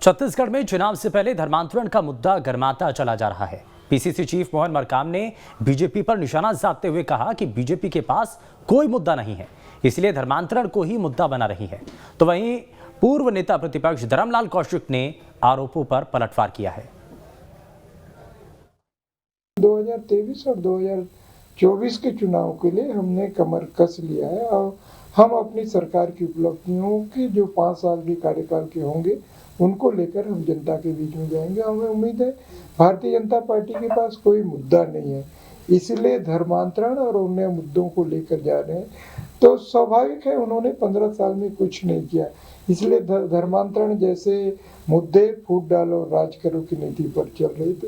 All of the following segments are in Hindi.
छत्तीसगढ़ में चुनाव से पहले धर्मांतरण का मुद्दा गर्माता चला जा रहा है। पीसीसी चीफ मोहन मरकाम ने बीजेपी पर निशाना साधते हुए कहा कि बीजेपी के पास कोई मुद्दा नहीं है, इसलिए धर्मांतरण को ही मुद्दा बना रही है। तो वहीं पूर्व नेता प्रतिपक्ष धर्मलाल कौशिक ने आरोपों पर पलटवार किया है। 2023 और 2024 के चुनाव के लिए हमने कमर कस लिया है और हम अपनी सरकार की उपलब्धियों के जो 5 साल के कार्यकाल के होंगे उनको लेकर हम जनता के बीच में जाएंगे। हमें उम्मीद है भारतीय जनता पार्टी के पास कोई मुद्दा नहीं है, इसलिए धर्मांतरण और अन्य मुद्दों को लेकर जा रहे हैं। तो स्वाभाविक है, उन्होंने 15 साल में कुछ नहीं किया, इसलिए धर्मांतरण जैसे मुद्दे फूट डालो और राज करो की नीति पर चल रही। तो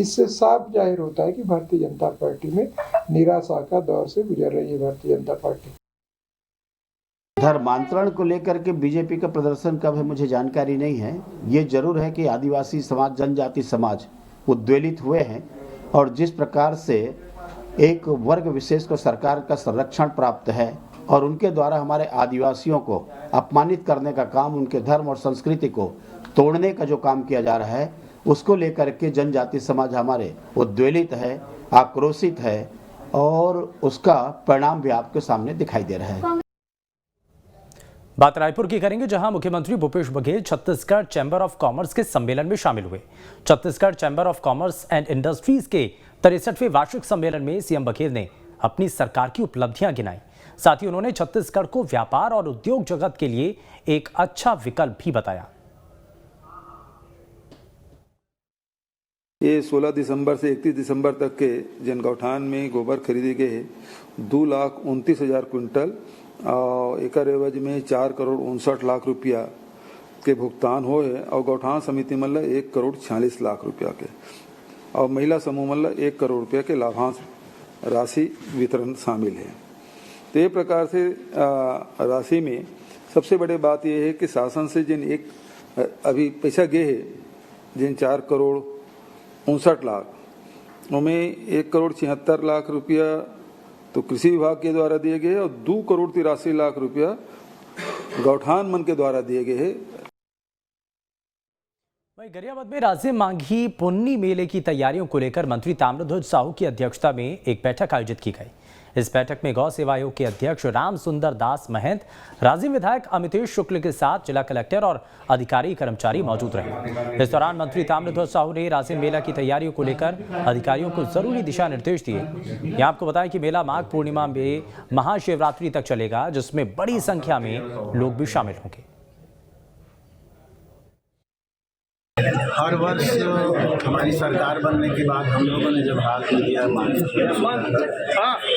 इससे साफ जाहिर होता है कि भारतीय जनता पार्टी में निराशा का दौर से गुजर रही है भारतीय जनता पार्टी। धर्मांतरण को लेकर के बीजेपी का प्रदर्शन कब है मुझे जानकारी नहीं है। ये जरूर है कि आदिवासी समाज, जनजाति समाज उद्वेलित हुए हैं और जिस प्रकार से एक वर्ग विशेष को सरकार का संरक्षण प्राप्त है और उनके द्वारा हमारे आदिवासियों को अपमानित करने का काम, उनके धर्म और संस्कृति को तोड़ने का जो काम किया जा रहा है, उसको लेकर के जनजाति समाज हमारे उद्वेलित है, आक्रोशित है और उसका परिणाम भी आपके सामने दिखाई दे रहा है। बात रायपुर की करेंगे, जहां मुख्यमंत्री Bhupesh Baghel Chhattisgarh chamber of commerce के सम्मेलन में शामिल हुए। Chhattisgarh chamber of commerce and industries के 63वें वार्षिक सम्मेलन में सीएम बघेल ने अपनी सरकार की उपलब्धियां गिनाई। साथ ही उन्होंने छत्तीसगढ़ को व्यापार और उद्योग जगत के लिए एक अच्छा विकल्प भी बताया। ये 16 दिसंबर से 31 दिसंबर तक के जनगौठान में गोबर खरीदे गए 2,29,000 क्विंटल और एक एवज में 4,59,00,000 रुपया के भुगतान हुए और गौठान समिति मतलब 1,46,00,000 रुपया के और महिला समूह मतलब 1 करोड़ रुपया के लाभांश राशि वितरण शामिल है। तो ये प्रकार से राशि में सबसे बड़ी बात यह है कि शासन से जिन एक अभी पैसा गए है, जिन 4,59,00,000 उनमें 1,76,00,000 रुपया तो कृषि विभाग के द्वारा दिए गए और 2,83,00,000 रुपया गौठान मन के द्वारा दिए गए हैं। वहीं गरियाबंद में राजिम मांझी पुन्नी मेले की तैयारियों को लेकर मंत्री ताम्रध्वज साहू की अध्यक्षता में एक बैठक आयोजित की गई। इस बैठक में गौ सेवा आयोग के अध्यक्ष राम सुंदर दास महंत, राजिम विधायक अमितेश शुक्ल के साथ जिला कलेक्टर और अधिकारी कर्मचारी मौजूद रहे। इस दौरान मंत्री ताम्रध्वज साहू ने राजिम मेला की तैयारियों को लेकर अधिकारियों को जरूरी दिशा निर्देश दिए। यहां आपको बताएं कि मेला माघ पूर्णिमा में महाशिवरात्रि तक चलेगा, जिसमें बड़ी संख्या में लोग भी शामिल होंगे। हर वर्ष हमारी सरकार बनने के बाद हम लोगों ने जब भाग लिया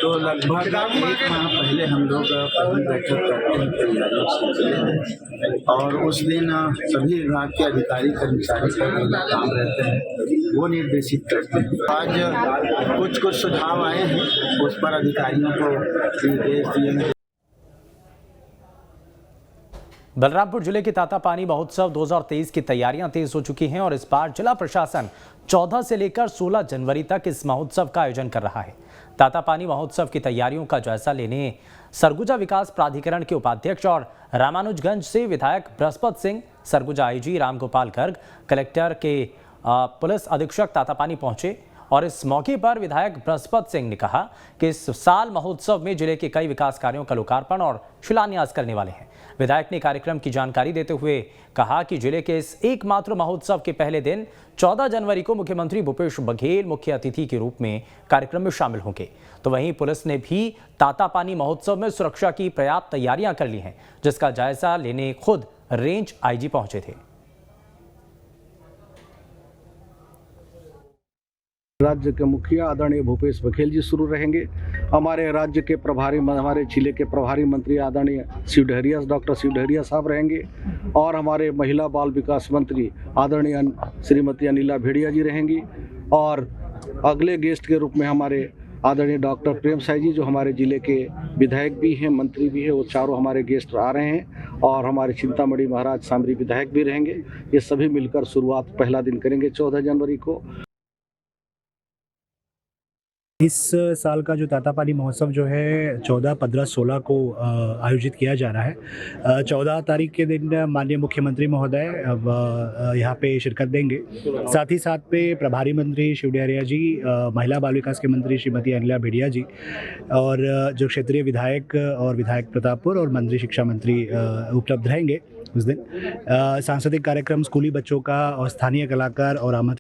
तो लगभग 1 माह पहले हम लोग पहली बैठक करते हैं तैयारियों से और उस दिन सभी विभाग के अधिकारी कर्मचारी काम रहते हैं, वो निर्देशित करते हैं। आज कुछ सुझाव आए हैं, उस पर अधिकारियों को निर्देश दिए। बलरामपुर जिले के तातापानी महोत्सव 2023 की तैयारियां तेज हो चुकी हैं और इस बार जिला प्रशासन 14 से लेकर 16 जनवरी तक इस महोत्सव का आयोजन कर रहा है। तातापानी महोत्सव की तैयारियों का जायजा लेने सरगुजा विकास प्राधिकरण के उपाध्यक्ष और रामानुजगंज से विधायक बृहस्पत सिंह, सरगुजा आईजी रामगोपाल गर्ग, कलेक्टर के पुलिस अधीक्षक तातापानी पहुंचे और इस मौके पर विधायक बृहस्पत सिंह ने कहा कि इस साल महोत्सव में जिले के कई विकास कार्यों का लोकार्पण और शिलान्यास करने वाले हैं। विधायक ने कार्यक्रम की जानकारी देते हुए कहा कि जिले के इस एकमात्र महोत्सव के पहले दिन 14 जनवरी को मुख्यमंत्री भूपेश बघेल मुख्य अतिथि के रूप में कार्यक्रम में शामिल होंगे। तो वहीं पुलिस ने भी तातापानी महोत्सव में सुरक्षा की पर्याप्त तैयारियां कर ली हैं, जिसका जायजा लेने खुद रेंज आईजी पहुंचे थे। राज्य के मुखिया आदरणीय भूपेश बघेल जी शुरू रहेंगे। हमारे राज्य के प्रभारी, हमारे जिले के प्रभारी मंत्री आदरणीय शिवडहरिया डॉक्टर शिवडहरिया साहब रहेंगे और हमारे महिला बाल विकास मंत्री आदरणीय श्रीमती अनिला भेड़िया जी रहेंगी और अगले गेस्ट के रूप में हमारे आदरणीय डॉक्टर प्रेम साई जी, जो हमारे जिले के विधायक भी हैं, मंत्री भी हैं, वो चारों हमारे गेस्ट आ रहे हैं और हमारे चिंतामणि महाराज सामरी विधायक भी रहेंगे। ये सभी मिलकर शुरुआत पहला दिन करेंगे 14 जनवरी को। इस साल का जो तातापानी महोत्सव जो है 14, 15, 16 को आयोजित किया जा रहा है। 14 तारीख के दिन माननीय मुख्यमंत्री महोदय यहाँ पे शिरकत देंगे। साथ ही साथ पे प्रभारी मंत्री शिव डहरिया जी, महिला बाल विकास के मंत्री श्रीमती अनिला भेड़िया जी और जो क्षेत्रीय विधायक और विधायक प्रतापपुर और मंत्री शिक्षा मंत्री उपलब्ध रहेंगे उस दिन। सांस्कृतिक कार्यक्रम स्कूली बच्चों का और स्थानीय कलाकार और आमंत्रित